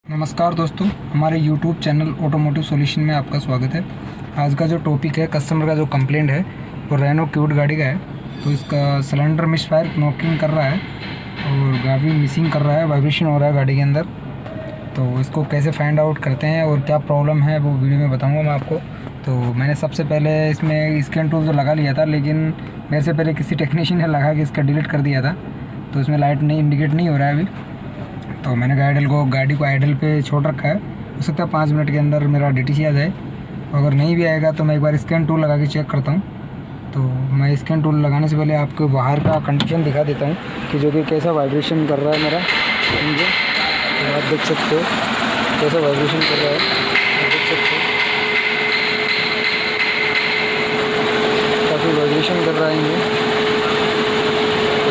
नमस्कार दोस्तों, हमारे YouTube चैनल ऑटोमोटिव सॉल्यूशन में आपका स्वागत है। आज का जो टॉपिक है, कस्टमर का जो कंप्लेंट है वो रेनो क्विड गाड़ी का है। तो इसका सिलेंडर मिसफायर नॉकिंग कर रहा है और गाड़ी मिसिंग कर रहा है, वाइब्रेशन हो रहा है गाड़ी के अंदर। तो इसको कैसे फाइंड आउट करते हैं और क्या प्रॉब्लम है वो वीडियो में बताऊँगा मैं आपको। तो मैंने सबसे पहले इसमें स्कैन टूल तो लगा लिया था, लेकिन मेरे से पहले किसी टेक्नीशियन ने लगा के इसका डिलीट कर दिया था। तो इसमें लाइट नहीं इंडिकेट नहीं हो रहा है अभी। तो मैंने गाड़ी को आइडल पे छोड़ रखा है। हो सकता है 5 मिनट के अंदर मेरा DTC आ जाए। अगर नहीं भी आएगा तो मैं एक बार स्कैन टूल लगा के चेक करता हूँ। तो मैं स्कैन टूल लगाने से पहले आपको बाहर का कंडीशन दिखा देता हूँ कि जो कि कैसा वाइब्रेशन कर रहा है मेरा इंजन। तो आप देख सकते हो कैसा वाइब्रेशन कर रहा है, आप देख सकते हो काफ़ी वाइब्रेशन कर रहा है इंजन। तो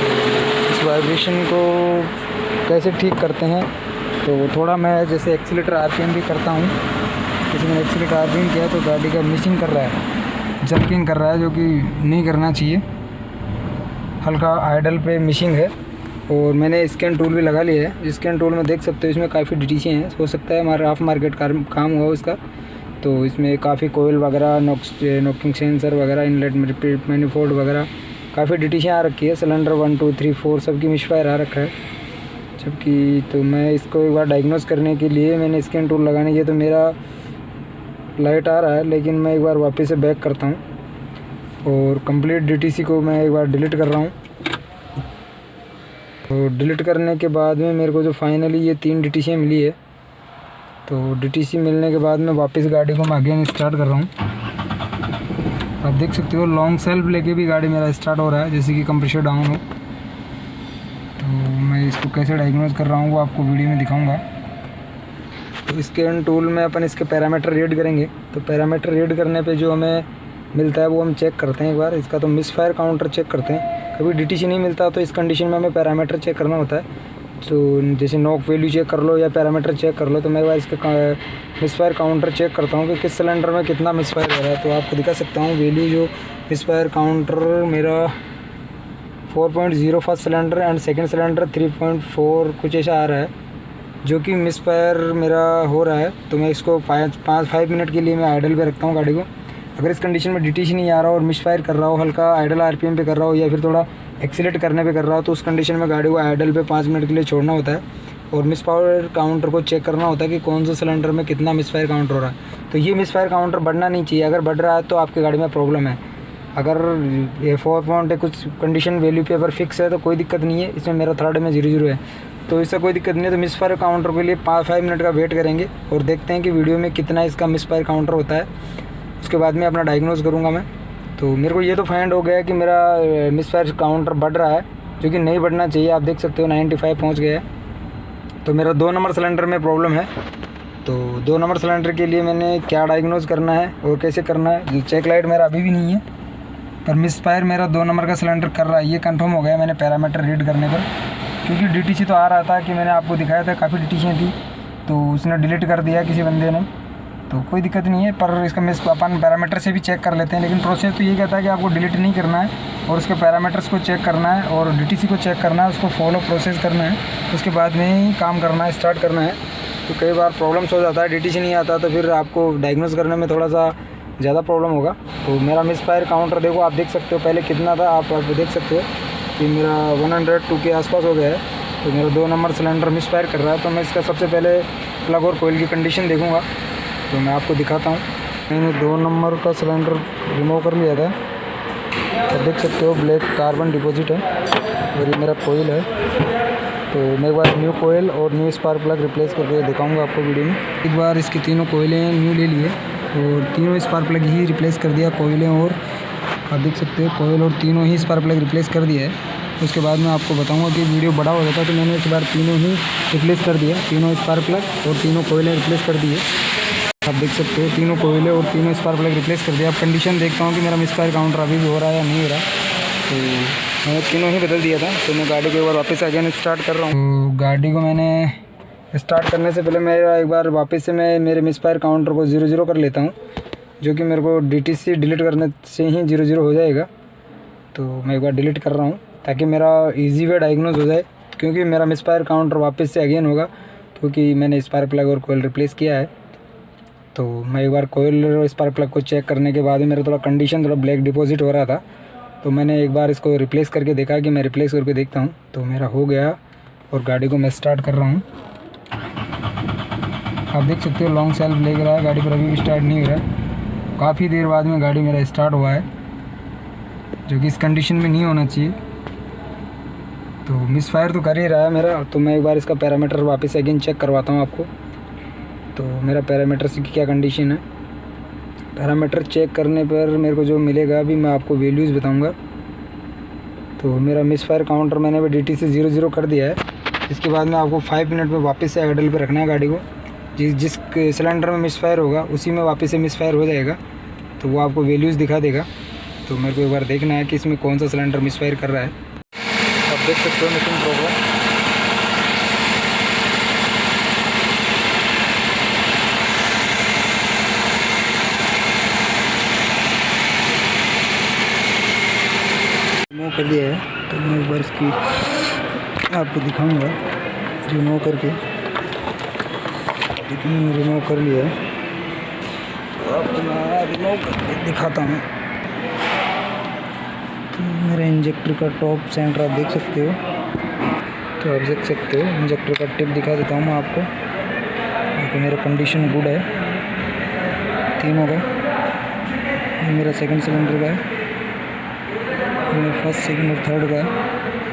इस वाइब्रेशन को कैसे ठीक करते हैं, तो थोड़ा मैं जैसे एक्सीलेटर RPM भी करता हूँ। जैसे मैंने एक्सीलेटर RPM किया तो गाड़ी का मिसिंग कर रहा है, जंपिंग कर रहा है, जो कि नहीं करना चाहिए। हल्का आइडल पे मिसिंग है। और मैंने स्कैन टूल भी लगा लिया है। स्कैन टूल में देख सकते हो इसमें काफ़ी DTC हैं। हो सकता है हमारा ऑफ मार्केट काम हुआ इसका। तो इसमें काफ़ी कोयल वगैरह, नॉकिंग सेंसर वगैरह, इनलेट मैनिफोल्ड वगैरह काफ़ी DTC आ रखी है। सिलेंडर 1 2 3 4 सबकी मिसफायर आ रखा है। जबकि तो मैं इसको एक बार डायग्नोस करने के लिए मैंने स्कैन टूल लगाने के, तो मेरा लाइट आ रहा है, लेकिन मैं एक बार वापस से बैक करता हूँ और कंप्लीट DTC को मैं एक बार डिलीट कर रहा हूँ। तो डिलीट करने के बाद में मेरे को जो फाइनली ये 3 DTC मिली है। तो DTC मिलने के बाद में वापस गाड़ी को मैं अगेन स्टार्ट कर रहा हूँ। आप देख सकते हो लॉन्ग सेल्फ लेके भी गाड़ी मेरा स्टार्ट हो रहा है, जैसे कि कंप्रेसर डाउन हो। तो मैं इसको कैसे डायग्नोज कर रहा हूँ वो आपको वीडियो में दिखाऊंगा। तो स्कैन टूल में अपन इसके पैरामीटर रीड करेंगे। तो पैरामीटर रीड करने पे जो हमें मिलता है वो हम चेक करते हैं एक बार। इसका तो मिसफायर काउंटर चेक करते हैं। कभी DTC नहीं मिलता तो इस कंडीशन में हमें पैरामीटर चेक करना होता है। तो जैसे नॉक वैल्यू चेक कर लो या पैरामीटर चेक कर लो। तो मैं एक बार इसका मिसफायर काउंटर चेक करता हूँ कि किस सिलेंडर में कितना मिसफायर हो रहा है। तो आपको दिखा सकता हूँ वैल्यू, जो मिसफायर काउंटर मेरा 4.0 first cylinder and second cylinder 3.4 कुछ ऐसा आ रहा है, जो कि मिसफायर मेरा हो रहा है। तो मैं इसको 5 मिनट के लिए मैं आइडल पे रखता हूँ गाड़ी को। अगर इस कंडीशन में DTC नहीं आ रहा और मिसफायर कर रहा हो, हल्का आइडल RPM पे कर रहा हो या फिर थोड़ा एक्सीलेट करने पे कर रहा हो, तो उस कंडीशन में गाड़ी को आइडल पे 5 मिनट के लिए छोड़ना होता है और मिसफायर काउंटर को चेक करना होता है कि कौन सा सिलेंडर में कितना मिसफायर काउंटर हो रहा है। तो ये मिसफायर काउंटर बढ़ना नहीं चाहिए। अगर बढ़ रहा है तो आपकी गाड़ी में प्रॉब्लम है। अगर ये 4 कुछ कंडीशन वैल्यू पे अगर फिक्स है तो कोई दिक्कत नहीं है। इसमें मेरा थर्ड में 00 है, तो इससे कोई दिक्कत नहीं है। तो मिसफायर काउंटर के लिए 5 मिनट का वेट करेंगे और देखते हैं कि वीडियो में कितना इसका मिसफायर काउंटर होता है। उसके बाद में अपना डायग्नोज करूँगा मैं। तो मेरे को ये तो फाइंड हो गया कि मेरा मिसफायर काउंटर बढ़ रहा है, जो कि नहीं बढ़ना चाहिए। आप देख सकते हो 95 पहुँच गया है। तो मेरा 2 नंबर सिलेंडर में प्रॉब्लम है। तो 2 नंबर सिलेंडर के लिए मैंने क्या डायग्नोज करना है और कैसे करना है, चेक लाइट मेरा अभी भी नहीं है, पर मिसफायर मेरा 2 नंबर का सिलेंडर कर रहा है, ये कंफर्म हो गया मैंने पैरामीटर रीड करने पर। क्योंकि DTC तो आ रहा था कि मैंने आपको दिखाया था, काफ़ी DTC थी, तो उसने डिलीट कर दिया किसी बंदे ने। तो कोई दिक्कत नहीं है, पर इसका अपन पैरामीटर से भी चेक कर लेते हैं। लेकिन प्रोसेस तो ये कहता है कि आपको डिलीट नहीं करना है और उसके पैरामीटर्स को चेक करना है और DTC को चेक करना है, उसको फॉलो प्रोसेस करना है, उसके बाद में ही काम करना है, स्टार्ट करना है। तो कई बार प्रॉब्लम्स हो जाता है, DTC नहीं आता तो फिर आपको डायग्नोज करने में थोड़ा सा ज़्यादा प्रॉब्लम होगा। तो मेरा मिसफायर काउंटर देखो, आप देख सकते हो पहले कितना था। आप देख सकते हो कि मेरा 102 के आसपास हो गया है। तो मेरा 2 नंबर सिलेंडर मिसफायर कर रहा है। तो मैं इसका सबसे पहले प्लग और कोयल की कंडीशन देखूंगा। तो मैं आपको दिखाता हूँ। मैंने 2 नंबर का सिलेंडर रिमूव कर लिया था। तो देख सकते हो ब्लैक कार्बन डिपॉजिट है और ये मेरा कोयल है। तो मैं एक बार न्यू कोयल और न्यू स्पार्क प्लग रिप्लेस करके दिखाऊंगा आपको वीडियो में। एक बार इसकी तीनों कोयलें न्यू ले लिए और तीनों स्पार्क प्लग ही रिप्लेस कर दिया, कोयलें और आप देख सकते हो कोयल और तीनों ही स्पार्क प्लग रिप्लेस कर दिया है। उसके बाद मैं आपको बताऊंगा कि वीडियो बड़ा हो जाता है, तो मैंने इस बार तीनों ही रिप्लेस कर दिया, तीनों स्पार्क प्लग और तीनों कोयलें रिप्लेस कर दिए। आप देख सकते हो तीनों कोयलें और तीनों स्पार्क प्लग रिप्लेस कर दिया। अब कंडीशन देखता हूँ कि मेरा मिसफायर काउंटर अभी भी हो रहा है या नहीं हो रहा। तो मैंने तीनों ही बदल दिया था। तो मैं गाड़ी को एक बार वापस अगेन स्टार्ट कर रहा हूँ। तो गाड़ी को मैंने स्टार्ट करने से पहले मेरा एक बार वापस से मैं मेरे मिसफायर काउंटर को 00 कर लेता हूँ, जो कि मेरे को DTC डिलीट करने से ही 00 हो जाएगा। तो मैं एक बार डिलीट कर रहा हूँ ताकि मेरा इजी वे डायग्नोज हो जाए, क्योंकि मेरा मिसफायर काउंटर वापस से अगेन होगा। क्योंकि मैंने स्पार्क प्लग और कोयल रिप्लेस किया है। तो मैं एक बार कोयल और स्पार्क प्लग को चेक करने के बाद मेरा थोड़ा कंडीशन थोड़ा ब्लैक डिपॉजिट हो रहा था, तो मैंने एक बार इसको रिप्लेस करके देखा कि मैं रिप्लेस करके देखता हूँ। तो मेरा हो गया और गाड़ी को मैं स्टार्ट कर रहा हूँ। आप देख सकते हो लॉन्ग सेल्फ ले रहा है गाड़ी पर, अभी भी स्टार्ट नहीं हो रहा है। काफ़ी देर बाद में गाड़ी मेरा स्टार्ट हुआ है, जो कि इस कंडीशन में नहीं होना चाहिए। तो मिस फायर तो कर ही रहा है मेरा। तो मैं एक बार इसका पैरामीटर वापस अगेन चेक करवाता हूँ आपको। तो मेरा पैरामीटर की क्या कंडीशन है, पैरामीटर चेक करने पर मेरे को जो मिलेगा अभी मैं आपको वैल्यूज़ बताऊंगा। तो मेरा मिस फायर काउंटर मैंने अभी DT से 0 कर दिया है। इसके बाद में आपको 5 मिनट में वापस से आइडल पे रखना है गाड़ी को। जिस सिलेंडर में मिस फायर होगा उसी में वापस से मिस फायर हो जाएगा, तो वो आपको वैल्यूज़ दिखा देगा। तो मेरे को एक बार देखना है कि इसमें कौन सा सिलेंडर मिस फायर कर रहा है। आप देख सकते हो मिसिंग प्रोग्राम। रिमूव कर दिया है, तो मैं एक बार इसकी आपको दिखाऊंगा रिमूव करके। लेकिन मैंने रिमूव कर लिया है, तो आपको मैं रिमूव करके दिखाता हूँ। तो मेरा इंजेक्टर का टॉप सेंटर आप देख सकते हो। तो आप देख सकते हो इंजेक्टर का टिप दिखा देता हूँ मैं आपको, क्योंकि मेरा कंडीशन गुड है तीनों का। ये मेरा सेकंड सिलेंडर का है, मेरा फर्स्ट सेकंड और थर्ड का है।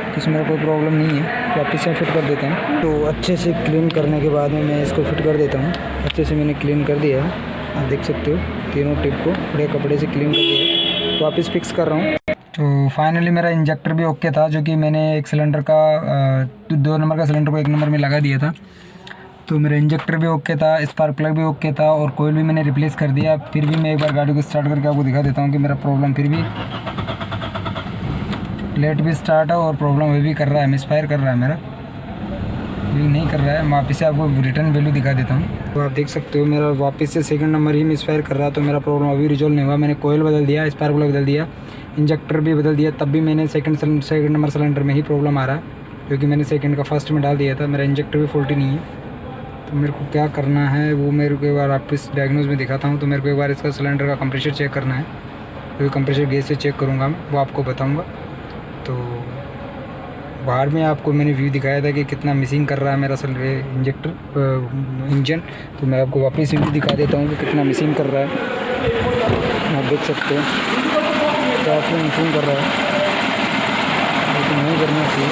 तो इसमें मेरा कोई प्रॉब्लम नहीं है। वापस से फिट कर देता हूँ। तो अच्छे से क्लीन करने के बाद में मैं इसको फिट कर देता हूँ। अच्छे से मैंने क्लीन कर दिया है, आप देख सकते हो तीनों टिप को बड़े कपड़े से क्लीन कर दिया है। वापस फिक्स कर रहा हूँ। तो फाइनली मेरा इंजेक्टर भी ओके था, जो कि मैंने एक सिलेंडर का 2 नंबर का सिलेंडर को 1 नंबर में लगा दिया था। तो मेरा इंजेक्टर भी ओके था, स्पार्क प्लग भी ओके था और कोयल भी मैंने रिप्लेस कर दिया। फिर भी मैं एक बार गाड़ी को स्टार्ट करके आपको दिखा देता हूँ कि मेरा प्रॉब्लम फिर भी लेट भी स्टार्ट है और प्रॉब्लम अभी भी कर रहा है, मिस फायर कर रहा है मेरा, अभी नहीं कर रहा है। मैं वापस से आपको रिटर्न वैल्यू दिखा देता हूँ। तो आप देख सकते हो मेरा वापस से सेकंड नंबर ही मिस फायर कर रहा है। तो मेरा प्रॉब्लम अभी रिजॉल्व नहीं हुआ। मैंने कोयल बदल दिया, स्पार्क प्लग बदल दिया, इंजेक्टर भी बदल दिया, तब भी मैंने सेकंड नंबर सिलेंडर में ही प्रॉब्लम आ रहा है, क्योंकि मैंने सेकंड का फर्स्ट में डाल दिया था। मेरा इंजेक्टर भी फॉल्टी नहीं है। तो मेरे को क्या करना है वो मेरे को एक बार वापस डायग्नोज में दिखाता हूँ। तो मेरे को एक बार इसका सिलेंडर का कंप्रेशर चेक करना है, क्योंकि कंप्रेशर गैस से चेक करूँगा मैं, वो आपको बताऊँगा। तो बाहर में आपको मैंने व्यू दिखाया था कि कितना मिसिंग कर रहा है मेरा इंजन। तो मैं आपको वापस व्यू दिखा देता हूँ कि कितना मिसिंग कर रहा है। आप देख सकते हैं काफ़ी मिसिंग कर रहा है, लेकिन नहीं करना चाहिए।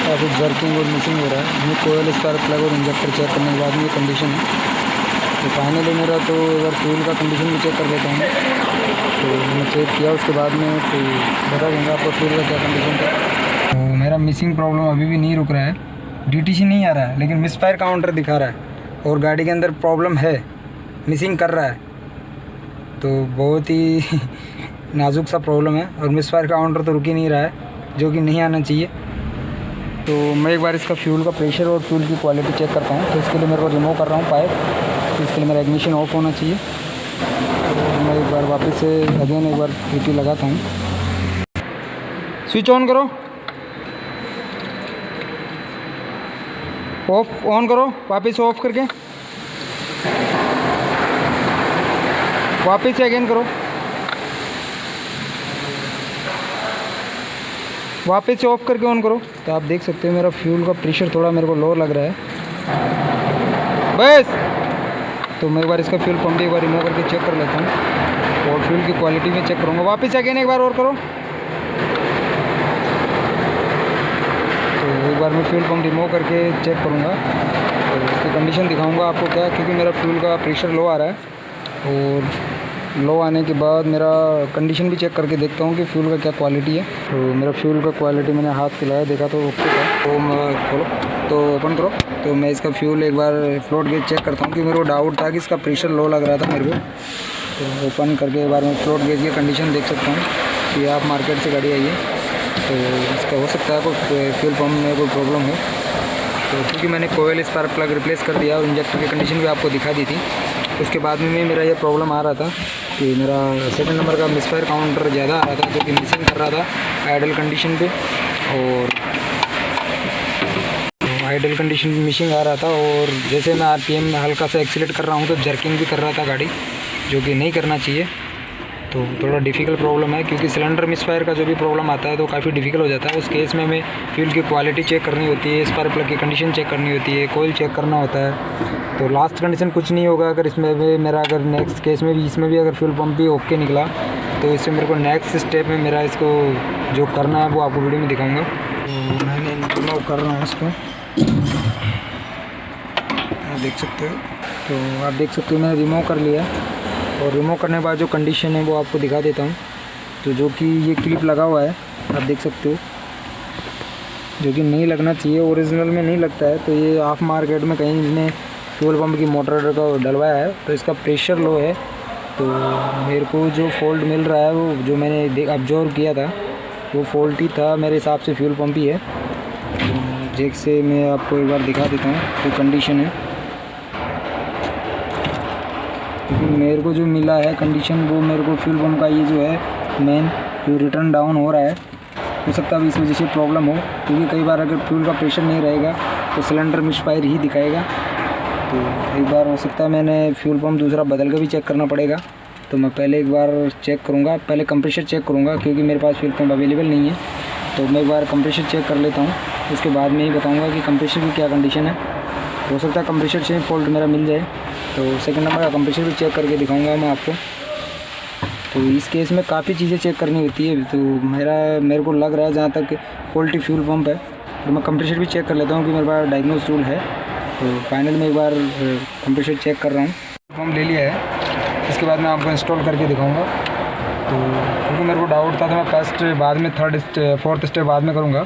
काफ़ी जर्किंग और मिसिंग हो रहा है। ये कोयल स्पार्क प्लग और इंजेक्टर चेक करने के बाद में ये कंडीशन है। तो फाइनली मेरा तो अगर फ्यूल का कंडीशन भी चेक कर लेता हूँ। तो मैंने चेक किया, उसके बाद में तो बता दूँगा आपको फ्यूल का क्या कंडीशन था। तो मेरा मिसिंग प्रॉब्लम अभी भी नहीं रुक रहा है, DTC नहीं आ रहा है, लेकिन मिस फायर काउंटर दिखा रहा है और गाड़ी के अंदर प्रॉब्लम है, मिसिंग कर रहा है। तो बहुत ही नाजुक सा प्रॉब्लम है और मिस फायर काउंटर तो रुक ही नहीं रहा है, जो कि नहीं आना चाहिए। तो मैं एक बार इसका फ्यूल का प्रेशर और फ्यूल की क्वालिटी चेक करता हूँ। तो इसके लिए मेरे को रिमूव कर रहा हूँ पाइप। तो इसके लिए मेरा इग्निशन ऑफ होना चाहिए। तो मैं एक बार वापस से अगेन एक बार PP लगाता हूँ। स्विच ऑन करो, ऑफ ऑन करो, वापस से ऑफ करके वापस से अगेन करो, वापस से ऑफ करके ऑन करो। तो आप देख सकते हो मेरा फ्यूल का प्रेशर थोड़ा मेरे को लो लग रहा है बस। तो मैं एक बार इसका फ्यूल पंप भी एक बार रिमूव करके चेक कर लेता हूँ और फ्यूल की क्वालिटी में चेक करूँगा। वापस अगेन एक बार और करो। तो एक बार मैं फ्यूल पंप रिमूव करके चेक करूँगा, तो इसकी कंडीशन दिखाऊँगा आपको क्या, क्योंकि मेरा फ्यूल का प्रेशर लो आ रहा है और लो आने के बाद मेरा कंडीशन भी चेक करके देखता हूँ कि फ्यूल का क्या क्वालिटी है। तो मेरा फ्यूल का क्वालिटी मैंने हाथ खिलाया, देखा तो ओके था। तो मैं खोलो, तो ओपन करो। तो मैं इसका फ्यूल एक बार फ्लोट गेज चेक करता हूँ, कि मेरे को डाउट था कि इसका प्रेशर लो लग रहा था मेरे को। तो ओपन करके एक बार मैं फ्लोट गेज की कंडीशन देख सकता हूँ कि आप मार्केट से गाड़ी आई है, तो इसका हो सकता है कोई फ्यूल पम्प में कोई प्रॉब्लम हो। तो क्योंकि मैंने कोयल स्पार्क प्लग रिप्लेस कर दिया और इंजेक्टर की कंडीशन भी आपको दिखा दी थी, उसके बाद में मेरा ये प्रॉब्लम आ रहा था कि मेरा सेकंड नंबर का मिसफायर काउंटर ज़्यादा आ रहा था, जो कि मिसिंग कर रहा था आइडल कंडीशन पे, और आइडल कंडीशन में मिशिंग आ रहा था, और जैसे मैं आरपीएम में हल्का सा एक्सीलेट कर रहा हूँ तो जर्किंग भी कर रहा था गाड़ी, जो कि नहीं करना चाहिए। तो थोड़ा डिफ़िकल्ट प्रॉब्लम है, क्योंकि सिलेंडर मिसफायर का जो भी प्रॉब्लम आता है तो काफ़ी डिफ़िकल्ट हो जाता है। उस केस में हमें फ्यूल की क्वालिटी चेक करनी होती है, स्पार्क प्लग की कंडीशन चेक करनी होती है, कोयल चेक करना होता है। तो लास्ट कंडीशन कुछ नहीं होगा अगर इसमें भी मेरा, अगर नेक्स्ट केस में भी इसमें भी अगर फ्यूल पंप भी ओके निकला तो इससे मेरे को नेक्स्ट स्टेप में मेरा इसको जो करना है वो आपको वीडियो में दिखाऊँगा। तो मैंने रिमूव कर रहा हूँ इसको, आप देख सकते हो। तो आप देख सकते हो मैंने रिमूव कर लिया, और रिमूव करने के बाद जो कंडीशन है वो आपको दिखा देता हूँ। तो जो कि ये क्लिप लगा हुआ है आप देख सकते हो, जो कि नहीं लगना चाहिए, ओरिजिनल में नहीं लगता है। तो ये ऑफ मार्केट में कहीं इसने फ्यूल पंप की मोटर का डलवाया है, तो इसका प्रेशर लो है। तो मेरे को जो फॉल्ट मिल रहा है वो जो मैंने ऑब्जर्व किया था वो फॉल्ट ही था मेरे हिसाब से, फ्यूल पंप ही है। तो जैसे मैं आपको एक बार दिखा देता हूँ जो कंडीशन है, क्योंकि मेरे को जो मिला है कंडीशन वो मेरे को फ्यूल पंप का ये जो है मेन जो रिटर्न डाउन हो रहा है, हो सकता है इस वजह से प्रॉब्लम हो, क्योंकि कई बार अगर फ्यूल का प्रेशर नहीं रहेगा तो सिलेंडर मिसफायर ही दिखाएगा। तो एक बार हो सकता है मैंने फ्यूल पंप दूसरा बदल के भी चेक करना पड़ेगा। तो मैं पहले एक बार चेक करूँगा, पहले कंप्रेशर चेक करूँगा, क्योंकि मेरे पास फ्यूल पंप अवेलेबल नहीं है। तो मैं एक बार कंप्रेशर चेक कर लेता हूँ, उसके बाद में ही बताऊँगा कि कंप्रेशर की क्या कंडीशन है। हो सकता है कंप्रेशर से फॉल्ट मेरा मिल जाए, तो सेकंड नंबर का कंप्रेशर भी चेक करके दिखाऊंगा मैं आपको। तो इस केस में काफ़ी चीज़ें चेक करनी होती है। तो मेरे को लग रहा है जहाँ तक क्वालिटी फ्यूल पंप है, तो मैं कंप्रेशर भी चेक कर लेता हूँ कि मेरे पास डायग्नोस टूल है। तो फाइनल में एक बार कंप्रेशर चेक कर रहा हूँ। पंप ले लिया है, इसके बाद मैं आपको इंस्टॉल करके दिखाऊँगा। तो क्योंकि मेरे को डाउट था तो मैं फर्स्ट बाद में फोर्थ स्टेप बाद में करूँगा।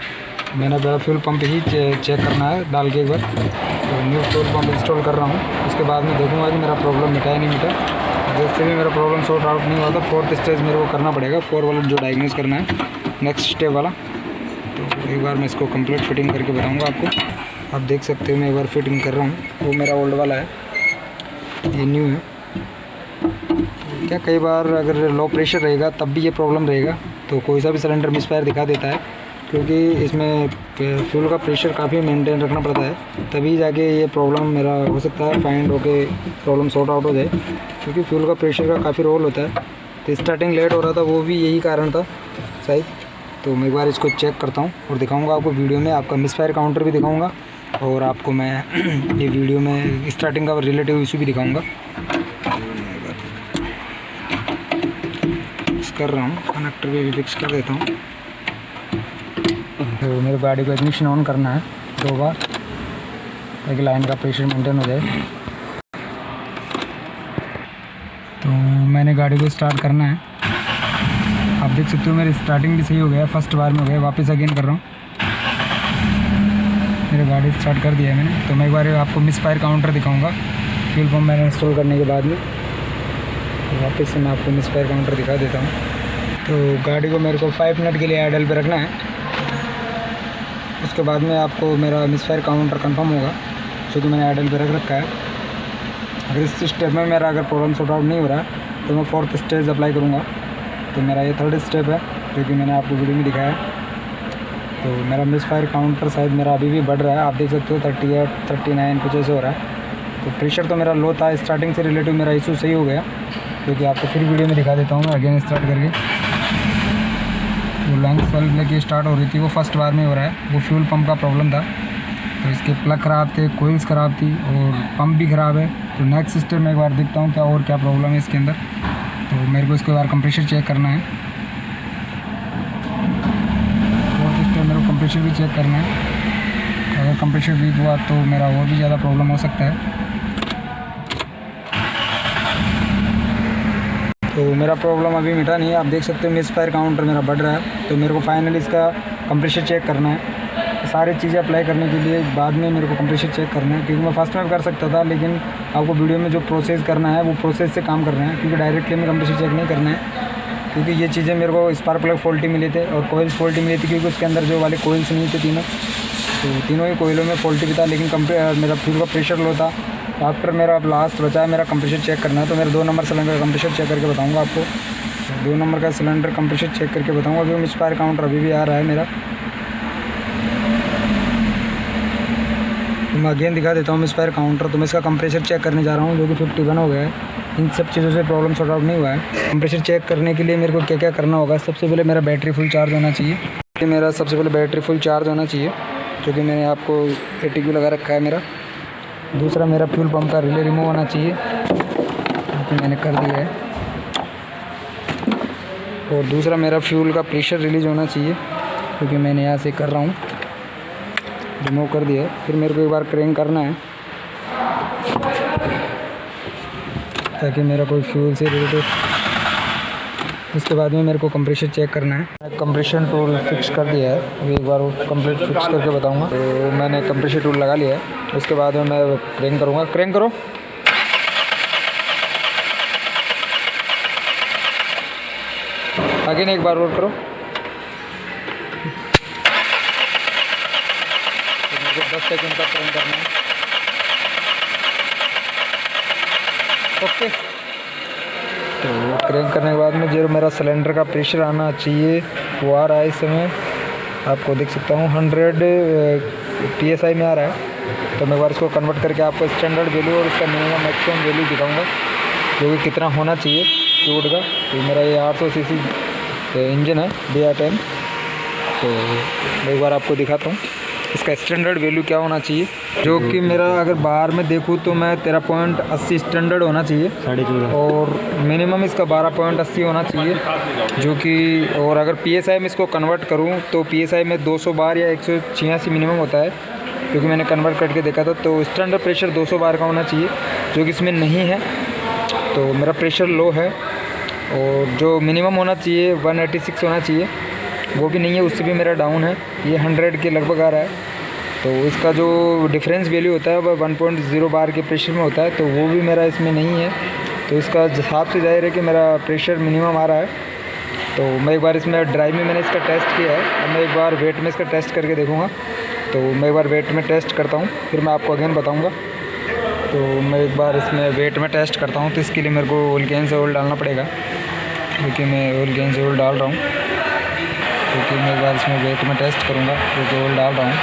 मैंने पहले फ्यूल पंप ही चेक करना है डाल के एक बार। तो न्यू फ्यूल पंप इंस्टॉल कर रहा हूँ, उसके बाद में देखूँगा कि मेरा प्रॉब्लम मिटा है नहीं मिटा। जैसे भी मेरा प्रॉब्लम सॉर्ट आउट नहीं हुआ तो फोर्थ स्टेज मेरे को करना पड़ेगा, 4 वाला जो डायग्नोस करना है नेक्स्ट स्टेप वाला। तो एक बार मैं इसको कंप्लीट फिटिंग करके बताऊँगा आपको। आप देख सकते हो मैं एक बार फिटिंग कर रहा हूँ, वो मेरा ओल्ड वाला है, ये न्यू है। क्या कई बार अगर लो प्रेशर रहेगा तब भी ये प्रॉब्लम रहेगा, तो कोई सा भी सिलेंडर मिसफायर दिखा देता है, क्योंकि इसमें फ्यूल का प्रेशर काफ़ी मेंटेन रखना पड़ता है, तभी जाके ये प्रॉब्लम मेरा हो सकता है फाइंड होके प्रॉब्लम सॉर्ट आउट हो जाए, क्योंकि फ्यूल का प्रेशर का काफ़ी रोल होता है। तो स्टार्टिंग लेट हो रहा था, वो भी यही कारण था शायद। तो मैं एक बार इसको चेक करता हूँ और दिखाऊँगा आपको वीडियो में, आपका मिसफायर काउंटर भी दिखाऊँगा, और आपको मैं ये वीडियो में स्टार्टिंग का रिलेटिव इशू भी दिखाऊँगा। कर रहा हूँ, कनेक्टर भी फिक्स कर देता हूँ। तो मेरे गाड़ी को इग्निशन ऑन करना है 2 बार, ताकि लाइन का प्रेशर मेंटेन हो जाए। तो मैंने गाड़ी को स्टार्ट करना है, आप देख सकते हो मेरी स्टार्टिंग भी सही हो गया, फर्स्ट बार में हो गया। वापस अगेन कर रहा हूँ, मेरी गाड़ी स्टार्ट कर दिया है मैंने। तो मैं एक बार आपको मिसफायर काउंटर दिखाऊँगा फ्यूल पंप मैंने इंस्टॉल करने के बाद में। तो वापस से मैं आपको मिसफायर काउंटर दिखा देता हूँ। तो गाड़ी को मेरे को 5 मिनट के लिए आइडल पे रखना है, उसके बाद में आपको मेरा मिसफायर काउंटर कंफर्म होगा, क्योंकि मैंने आइडल पे रख रखा है। अगर इस स्टेप में मेरा अगर प्रॉब्लम सॉर्ट आउट नहीं हो रहा तो मैं 4th स्टेज अप्लाई करूँगा। तो मेरा ये 3rd स्टेप है जो कि मैंने आपको वीडियो में दिखाया। तो मेरा मिसफायर काउंटर शायद मेरा अभी भी बढ़ रहा है, आप देख सकते हो 38, 39 कुछ ऐसे हो रहा है। तो प्रेशर तो मेरा लो था, स्टार्टिंग से रिलेटिव मेरा इशू सही हो गया, क्योंकि आपको फिर वीडियो में दिखा देता हूँ मैं अगेन स्टार्ट करके। वो लैंग सॉल्व लेके स्टार्ट हो रही थी, वो फर्स्ट बार में हो रहा है, वो फ्यूल पंप का प्रॉब्लम था। तो इसके प्लग ख़राब थे, कोइल्स ख़राब थी और पंप भी ख़राब है। तो नेक्स्ट स्टेप में एक बार देखता हूँ क्या और क्या प्रॉब्लम है इसके अंदर। तो मेरे को इसके बार कंप्रेशर चेक करना है, 4th स्टेप मेरे को कंप्रेशर भी चेक करना है। अगर कंप्रेशर वीक हुआ तो मेरा और भी ज़्यादा प्रॉब्लम हो सकता है। तो मेरा प्रॉब्लम अभी मिटा नहीं है, आप देख सकते हो मिसफायर काउंटर मेरा बढ़ रहा है। तो मेरे को फाइनली इसका कंप्रेशर चेक करना है। सारी चीज़ें अप्लाई करने के लिए बाद में मेरे को कंप्रेशर चेक करना है, क्योंकि मैं फर्स्ट में कर सकता था, लेकिन आपको वीडियो में जो प्रोसेस करना है वो प्रोसेस से काम करना है, क्योंकि डायरेक्टली में कंप्रेशर चेक नहीं करना है। क्योंकि ये चीज़ें मेरे को स्पार्क प्लग फॉल्टी मिले थे और कोइल्स फॉल्टी मिली थी, क्योंकि उसके अंदर जो वाले कोइल्स नहीं थे तीनों, तो तीनों ही कोयलों में फॉल्टी भी था, लेकिन मेरा फ्यूल का प्रेशर लो था। आफ्टर मेरा अब लास्ट बचा है मेरा कंप्रेशर चेक करना है। तो मेरा 2 नंबर सिलेंडर का कंप्रेशर चेक करके बताऊँगा आपको। 2 नंबर का सिलेंडर कंप्रेशर चेक करके बताऊँगा। अभी मिसफायर काउंटर अभी भी आ रहा है मेरा। तो मैं अगेन दिखा देता हूँ मिसफायर काउंटर। तो मैं इसका कंप्रेशर चेक करने जा रहा हूँ जो कि 51 हो गया है। इन सब चीज़ों से प्रॉब्लम सॉर्ट आउट नहीं हुआ है। कंप्रेशर चेक करने के लिए मेरे को क्या क्या करना होगा, सबसे पहले मेरा बैटरी फुल चार्ज होना चाहिए। मेरा सबसे पहले बैटरी फुल चार्ज होना चाहिए, जो कि मैंने आपको ATQ लगा रखा है मेरा। दूसरा मेरा फ्यूल पंप का रिले रिमूव होना चाहिए, जो कि मैंने कर दिया है। और दूसरा मेरा फ्यूल का प्रेशर रिलीज होना चाहिए, क्योंकि मैंने यहाँ से कर रहा हूँ, रिमूव कर दिया है। फिर मेरे को एक बार क्रैंक करना है ताकि मेरा कोई फ्यूल से रिलेटेड। उसके बाद में मेरे को कंप्रेशर चेक करना है। कंप्रेशन टूल फिक्स कर दिया है, अभी एक बार वो कंप्लीट फिक्स करके बताऊंगा। तो मैंने कंप्रेशर टूल लगा लिया है। उसके बाद में मैं क्रैंक करूँगा। क्रैंक करो। आगे एक बार और करो। तो मेरे को 10 सेकंड का क्रैंक करना है। ओके। तो क्रैंक करने के बाद में जो मेरा सिलेंडर का प्रेशर आना चाहिए वो आ रहा है। इस समय आपको देख सकता हूँ 100 PSI में आ रहा है। तो मैं एक बार इसको कन्वर्ट करके आपको स्टैंडर्ड वैल्यू और इसका मिनिमम मैक्सिमम वैल्यू दिखाऊंगा, जो कि कितना होना चाहिए फ्लूइड का। तो मेरा ये 800 cc इंजन है BR10। तो मैं एक बार आपको दिखाता हूँ इसका स्टैंडर्ड वैल्यू क्या होना चाहिए, जो कि मेरा अगर बाहर में देखूँ तो मैं 13.80 स्टैंडर्ड होना चाहिए, 14.5, और मिनिमम इसका 12.80 होना चाहिए, जो कि। और अगर PSI में इसको कन्वर्ट करूँ तो PSI में 200 बार या 186 मिनिमम होता है, क्योंकि मैंने कन्वर्ट करके देखा था। तो स्टैंडर्ड प्रेशर 200 बार का होना चाहिए, जो कि इसमें नहीं है। तो मेरा प्रेशर लो है। और जो मिनिमम होना चाहिए 186 होना चाहिए, वो भी नहीं है, उससे भी मेरा डाउन है। ये 100 के लगभग आ रहा है। तो इसका जो डिफरेंस वैल्यू होता है वह 1.0 बार के प्रेशर में होता है, तो वो भी मेरा इसमें नहीं है। तो इसका हिसाब से जाहिर है कि मेरा प्रेशर मिनिमम आ रहा है। तो मैं एक बार इसमें ड्राइव में मैंने इसका टेस्ट किया है। अब मैं एक बार वेट में इसका टेस्ट करके देखूँगा। तो मैं एक बार वेट में टेस्ट करता हूँ, फिर मैं आपको अगेन बताऊँगा। तो मैं एक बार इसमें वेट में टेस्ट करता हूँ। तो इसके लिए मेरे को ऑयल कैन से ऑयल डालना पड़ेगा, क्योंकि मैं ऑयल कैन से ऑयल डाल रहा हूँ। क्योंकि मैं एक बार इसमें वेट में टेस्ट करूँगा, क्योंकि ऑयल डाल रहा हूँ।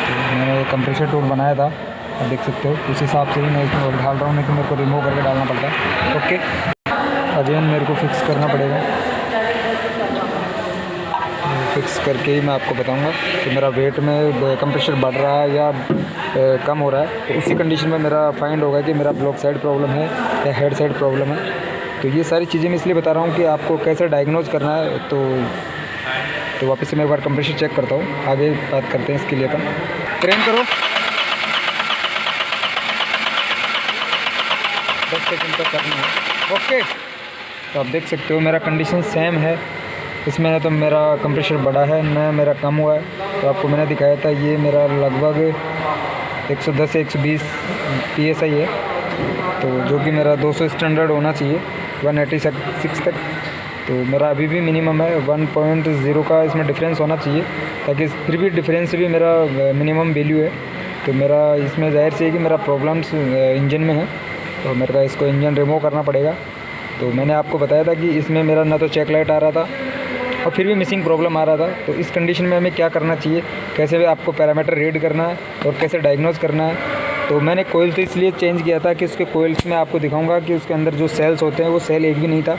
तो मैंने कंप्रेशर टूल बनाया था, आप देख सकते हो, उस हिसाब से ही मैं इसमें ऑयल डाल रहा हूँ, नहीं तो मेरे को रिमूव करके डालना पड़ता है। ओके, अगेन मेरे को फिक्स करना पड़ेगा। फिक्स करके ही मैं आपको बताऊंगा कि मेरा वेट में कंप्रेशर बढ़ रहा है या कम हो रहा है। तो उसी कंडीशन में मेरा फाइंड होगा कि मेरा ब्लॉक साइड प्रॉब्लम है या हेड साइड प्रॉब्लम है। तो ये सारी चीज़ें मैं इसलिए बता रहा हूँ कि आपको कैसे डायग्नोज करना है। तो वापस से मैं एक बार कंप्रेशर चेक करता हूँ, आगे बात करते हैं इसके लिए। अपन क्रैंक करो, 10 सेकंड तक करना है। ओके, तो आप देख सकते हो मेरा कंडीशन सेम है। इसमें तो मेरा कंप्रेशर बढ़ा है, न मेरा कम हुआ है। तो आपको मैंने दिखाया था, ये मेरा लगभग 110 से 120 PSI है, तो जो कि मेरा 200 स्टैंडर्ड होना चाहिए 186 तक। तो मेरा अभी भी मिनिमम है, 1.0 का इसमें डिफरेंस होना चाहिए, ताकि फिर भी डिफरेंस भी मेरा मिनिमम वैल्यू है। तो मेरा इसमें जाहिर से है कि मेरा प्रॉब्लम्स इंजन में है, तो मेरे को इसको इंजन रिमूव करना पड़ेगा। तो मैंने आपको बताया था कि इसमें मेरा ना तो चेक लाइट आ रहा था और फिर भी मिसिंग प्रॉब्लम आ रहा था। तो इस कंडीशन में हमें क्या करना चाहिए, कैसे भी आपको पैरामीटर रीड करना है और कैसे डायग्नोज करना है। तो मैंने कोयल तो इसलिए चेंज किया था कि उसके कोयल्स में आपको दिखाऊंगा कि उसके अंदर जो सेल्स होते हैं वो सेल एक भी नहीं था,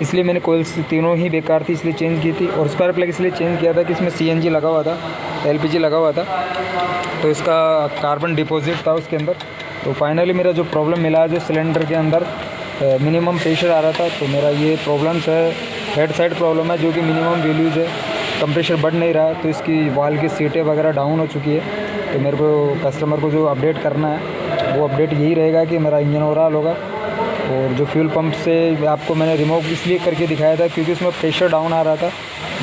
इसलिए मैंने कोयल्स तीनों ही बेकार थी, इसलिए चेंज की थी। और स्पार्क प्लग इसलिए चेंज किया था कि इसमें CNG लगा हुआ था, LPG लगा हुआ था, तो इसका कार्बन डिपॉजिट था उसके अंदर। तो फाइनली मेरा जो प्रॉब्लम मिला है, जो सिलेंडर के अंदर मिनिमम प्रेशर आ रहा था, तो मेरा ये प्रॉब्लम्स है, हेड साइड प्रॉब्लम है, जो कि मिनिमम वैल्यूज़ है, कंप्रेशर बढ़ नहीं रहा है। तो इसकी वाल की सीटें वगैरह डाउन हो चुकी है। तो मेरे को कस्टमर को जो अपडेट करना है वो अपडेट यही रहेगा कि मेरा इंजन ओवरऑल होगा। और जो फ्यूल पंप से आपको मैंने रिमूव इसलिए करके दिखाया था क्योंकि उसमें प्रेशर डाउन आ रहा था,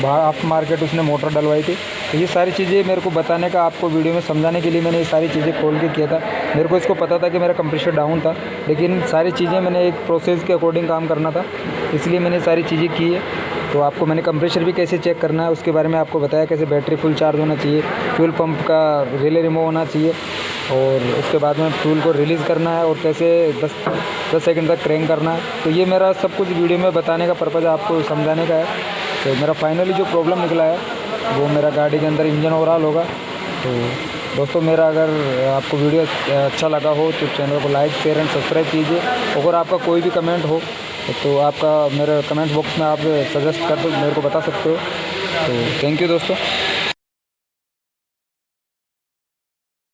बाहर आफ्टर मार्केट उसने मोटर डलवाई थी। तो ये सारी चीज़ें मेरे को बताने का, आपको वीडियो में समझाने के लिए मैंने ये सारी चीज़ें खोल के किया था। मेरे को इसको पता था कि मेरा कंप्रेशर डाउन था, लेकिन सारी चीज़ें मैंने एक प्रोसेस के अकॉर्डिंग काम करना था, इसलिए मैंने सारी चीज़ें की है। तो आपको मैंने कंप्रेशर भी कैसे चेक करना है उसके बारे में आपको बताया, कैसे बैटरी फुल चार्ज होना चाहिए, फ्यूल पंप का रिले रिमूव होना चाहिए, और उसके बाद में फ्यूल को रिलीज़ करना है और कैसे 10 सेकंड तक क्रैंक करना है। तो ये मेरा सब कुछ वीडियो में बताने का पर्पज़ आपको समझाने का है। तो मेरा फाइनली जो प्रॉब्लम निकला है वो मेरा गाड़ी के अंदर इंजन ओवरऑल होगा। तो दोस्तों मेरा अगर आपको वीडियो अच्छा लगा हो तो चैनल को लाइक शेयर एंड सब्सक्राइब कीजिए। अगर आपका कोई भी कमेंट हो तो आपका मेरे कमेंट बॉक्स में आप सजेस्ट कर दो, मेरे को बता सकते हो। तो थैंक यू दोस्तों।